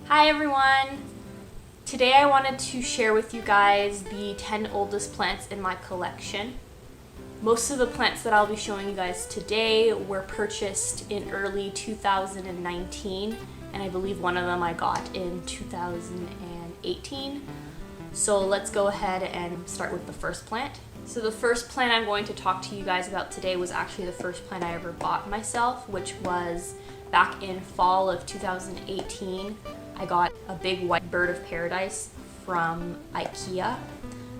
Hi everyone! Today I wanted to share with you guys the 10 oldest plants in my collection. Most of the plants that I'll be showing you guys today were purchased in early 2019, and I believe one of them I got in 2018. So let's go ahead and start with the first plant. So the first plant I'm going to talk to you guys about today was actually the first plant I ever bought myself, which was back in fall of 2018. I got a big white bird of paradise from IKEA.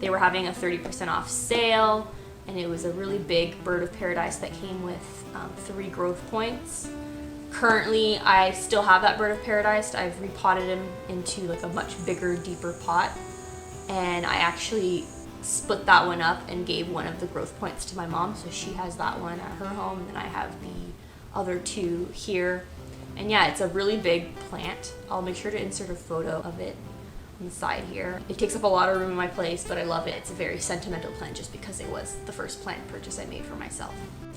They were having a 30% off sale, and it was a really big bird of paradise that came with 3 growth points. Currently, I still have that bird of paradise. I've repotted him into like a much bigger, deeper pot, and I actually split that one up and gave one of the growth points to my mom, so she has that one at her home, and then I have the other 2 here. And yeah, it's a really big plant. I'll make sure to insert a photo of it on the side here. It takes up a lot of room in my place, but I love it. It's a very sentimental plant just because it was the first plant purchase I made for myself.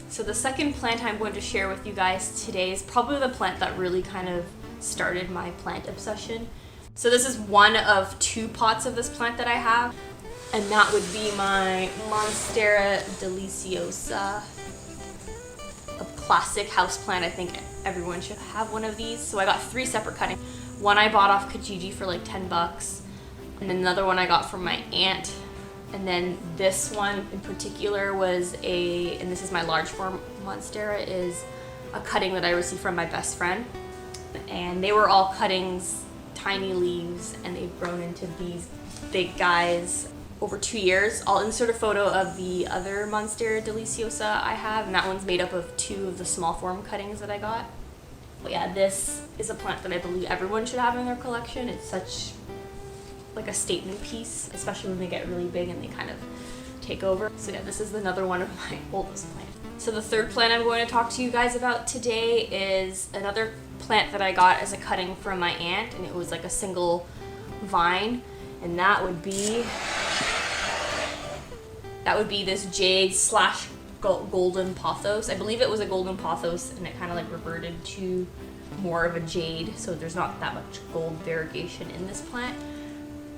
So the second plant I'm going to share with you guys today is probably the plant that really kind of started my plant obsession. So this is one of 2 pots of this plant that I have, and that would be my Monstera deliciosa, a classic houseplant. I think everyone should have one of these. So I got 3 separate cuttings. One I bought off Kijiji for like 10 bucks, and then another one I got from my aunt. And then this one in particular was and this is my large form Monstera, is a cutting that I received from my best friend. And they were all cuttings, tiny leaves, and they've grown into these big guys over 2 years. I'll insert a photo of the other Monstera deliciosa I have, and that one's made up of 2 of the small form cuttings that I got. But yeah, this is a plant that I believe everyone should have in their collection. It's such like a statement piece, especially when they get really big and they kind of take over. So yeah, this is another one of my oldest plants. So the third plant I'm going to talk to you guys about today is another plant that I got as a cutting from my aunt, and it was like a single vine, and that would be this jade / golden pothos. I believe it was a golden pothos, and it kind of like reverted to more of a jade, so there's not that much gold variegation in this plant.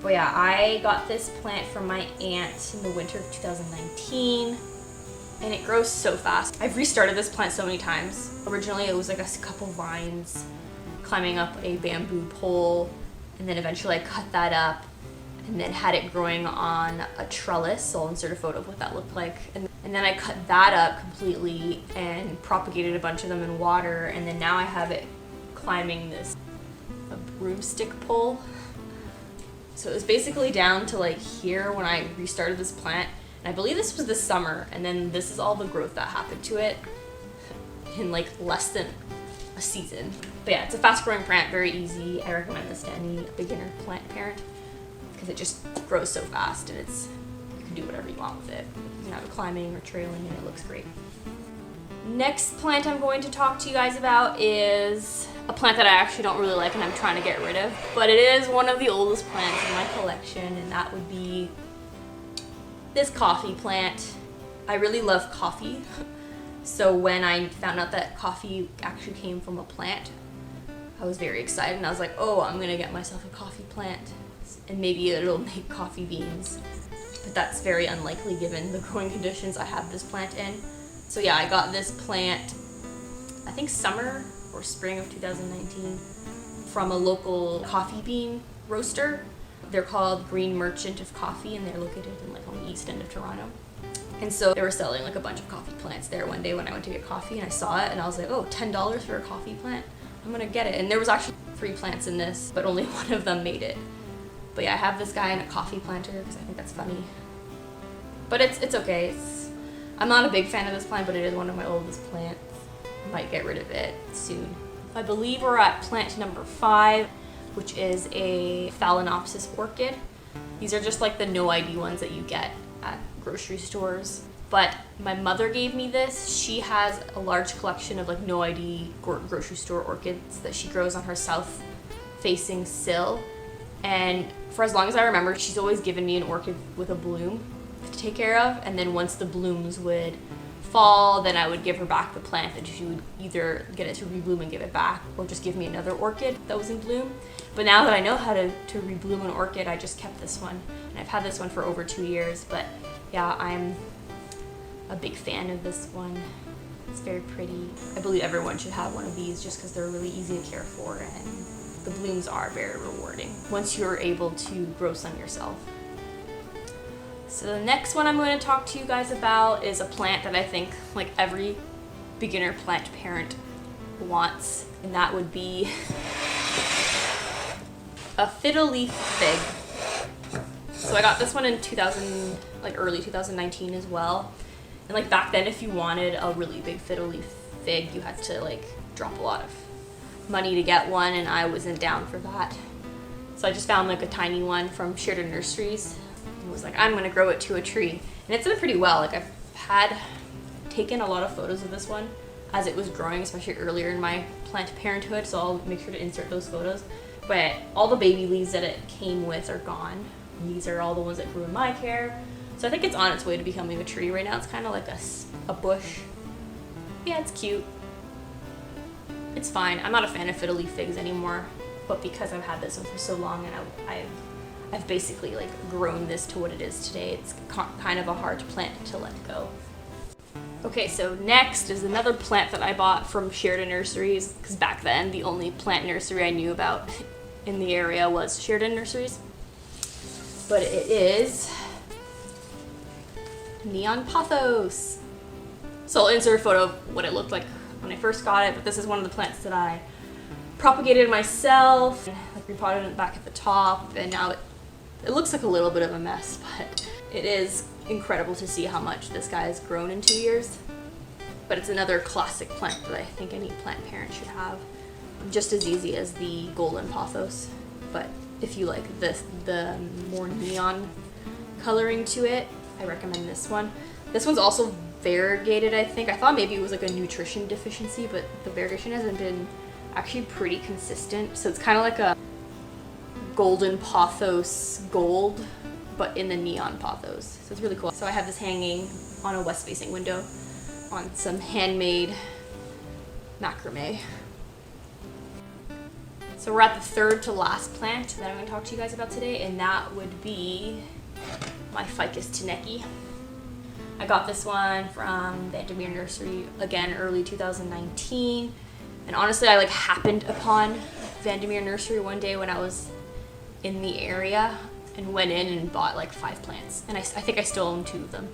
But yeah, I got this plant from my aunt in the winter of 2019, and it grows so fast. I've restarted this plant so many times. Originally it was like a couple vines climbing up a bamboo pole, and then eventually I cut that up and then had it growing on a trellis. So I'll insert a photo of what that looked like. And then I cut that up completely and propagated a bunch of them in water, and then now I have it climbing a broomstick pole. So it was basically down to like here when I restarted this plant, and I believe this was this summer, and then this is all the growth that happened to it in like less than a season. But yeah, it's a fast growing plant, very easy. I recommend this to any beginner plant parent because it just grows so fast, and you can do whatever you want with it. You can have it climbing or trailing, and it looks great. Next plant I'm going to talk to you guys about is a plant that I actually don't really like and I'm trying to get rid of, but it is one of the oldest plants in my collection, and that would be this coffee plant. I really love coffee, so when I found out that coffee actually came from a plant, I was very excited, and I was like, oh, I'm gonna get myself a coffee plant, and maybe it'll make coffee beans. But that's very unlikely given the growing conditions I have this plant in. So yeah, I got this plant, I think summer or spring of 2019, from a local coffee bean roaster. They're called Green Merchant of Coffee, and they're located in like on the east end of Toronto. And so they were selling like a bunch of coffee plants there one day when I went to get coffee, and I saw it and I was like, oh, $10 for a coffee plant? I'm gonna get it. And there was actually 3 plants in this, but only one of them made it. But yeah, I have this guy in a coffee planter because I think that's funny. But it's okay. I'm not a big fan of this plant, but it is one of my oldest plants. I might get rid of it soon. I believe we're at plant number 5, which is a Phalaenopsis Orchid. These are just like the no ID ones that you get at grocery stores. But my mother gave me this. She has a large collection of like no ID grocery store orchids that she grows on her south facing sill. And for as long as I remember, she's always given me an orchid with a bloom to take care of, and then once the blooms would fall, then I would give her back the plant, and she would either get it to rebloom and give it back, or just give me another orchid that was in bloom. But now that I know how to rebloom an orchid, I just kept this one. And I've had this one for over 2 years, but yeah, I'm a big fan of this one. It's very pretty. I believe everyone should have one of these just because they're really easy to care for, and the blooms are very rewarding once you're able to grow some yourself. So the next one I'm going to talk to you guys about is a plant that I think like every beginner plant parent wants, and that would be a Fiddle Leaf Fig. So I got this one in early 2019 as well. And like back then, if you wanted a really big Fiddle Leaf Fig, you had to like drop a lot of money to get one, and I wasn't down for that. So I just found like a tiny one from Sheridan Nurseries and was like, I'm gonna grow it to a tree. And it's done pretty well. Like I've had taken a lot of photos of this one as it was growing, especially earlier in my plant parenthood, so I'll make sure to insert those photos. But all the baby leaves that it came with are gone. And these are all the ones that grew in my care. So I think it's on its way to becoming a tree. Right now it's kind of like a bush. Yeah, it's cute. It's fine. I'm not a fan of Fiddle Leaf Figs anymore, but because I've had this one for so long and I've basically like grown this to what it is today, it's kind of a hard plant to let go. Okay, so next is another plant that I bought from Sheridan Nurseries, because back then the only plant nursery I knew about in the area was Sheridan Nurseries. But it is Neon Pothos. So I'll insert a photo of what it looked like when I first got it, but this is one of the plants that I propagated myself, like repotted it back at the top, and now it looks like a little bit of a mess, but it is incredible to see how much this guy has grown in 2 years. But it's another classic plant that I think any plant parent should have. Just as easy as the golden pothos, but if you like the more neon coloring to it, I recommend this one. This one's also variegated, I think. I thought maybe it was like a nutrition deficiency, but the variegation hasn't been actually pretty consistent. So it's kind of like a golden pothos gold, but in the neon pothos. So it's really cool. So I have this hanging on a west facing window on some handmade macrame. So we're at the third to last plant that I'm going to talk to you guys about today, and that would be my Ficus Taneki. I got this one from Vandermeer Nursery, again, early 2019. And honestly, I like happened upon Vandermeer Nursery one day when I was in the area and went in and bought like 5 plants. And I think I still own 2 of them.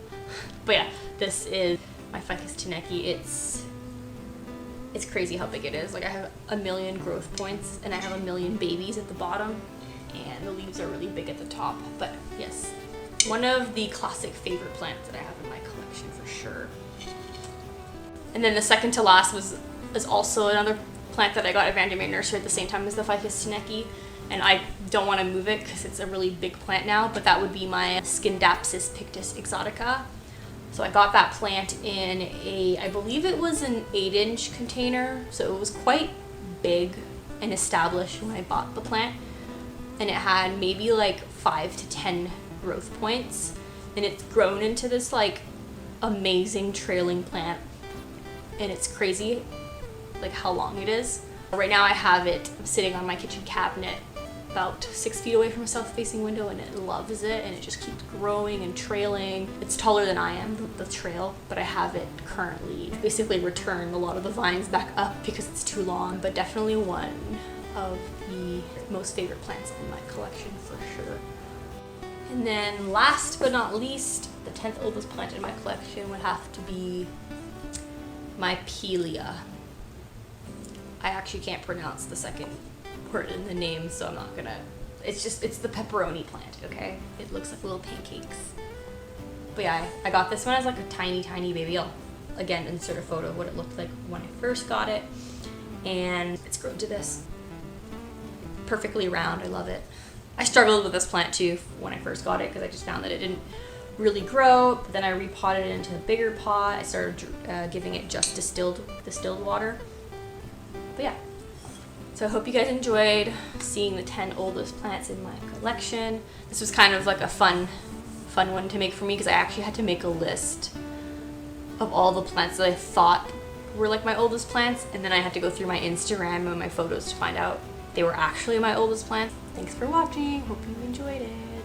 But yeah, this is my Ficus Taneki. It's crazy how big it is. Like I have 1 million growth points and I have 1 million babies at the bottom, and the leaves are really big at the top. But yes, one of the classic favorite plants that I have in my collection for sure. And then the second to last is also another plant that I got at Vandermeer Nursery at the same time as the Ficus Taneki, and I don't want to move it because it's a really big plant now, but that would be my Skindapsis Pictus Exotica. So I got that plant in I believe it was an 8-inch container, so it was quite big and established when I bought the plant, and it had maybe like 5 to 10 growth points, and it's grown into this like amazing trailing plant, and it's crazy like how long it is. Right now I have it sitting on my kitchen cabinet about 6 feet away from a south-facing window, and it loves it, and it just keeps growing and trailing. It's taller than I am, the trail, but I have it currently basically returned a lot of the vines back up because it's too long, but definitely one of the most favorite plants in my collection for sure. And then last but not least, the 10th oldest plant in my collection would have to be my Pelia. I actually can't pronounce the second word in the name, so I'm not gonna, it's the pepperoni plant, okay? It looks like little pancakes. But yeah, I got this one as like a tiny baby. I'll again insert a photo of what it looked like when I first got it, and it's grown to this. Perfectly round, I love it. I struggled with this plant too when I first got it because I just found that it didn't really grow, but then I repotted it into a bigger pot. I started giving it just distilled water. But yeah, so I hope you guys enjoyed seeing the 10 oldest plants in my collection. This was kind of like a fun one to make for me because I actually had to make a list of all the plants that I thought were like my oldest plants, and then I had to go through my Instagram and my photos to find out they were actually my oldest plants. Thanks for watching. Hope you enjoyed it.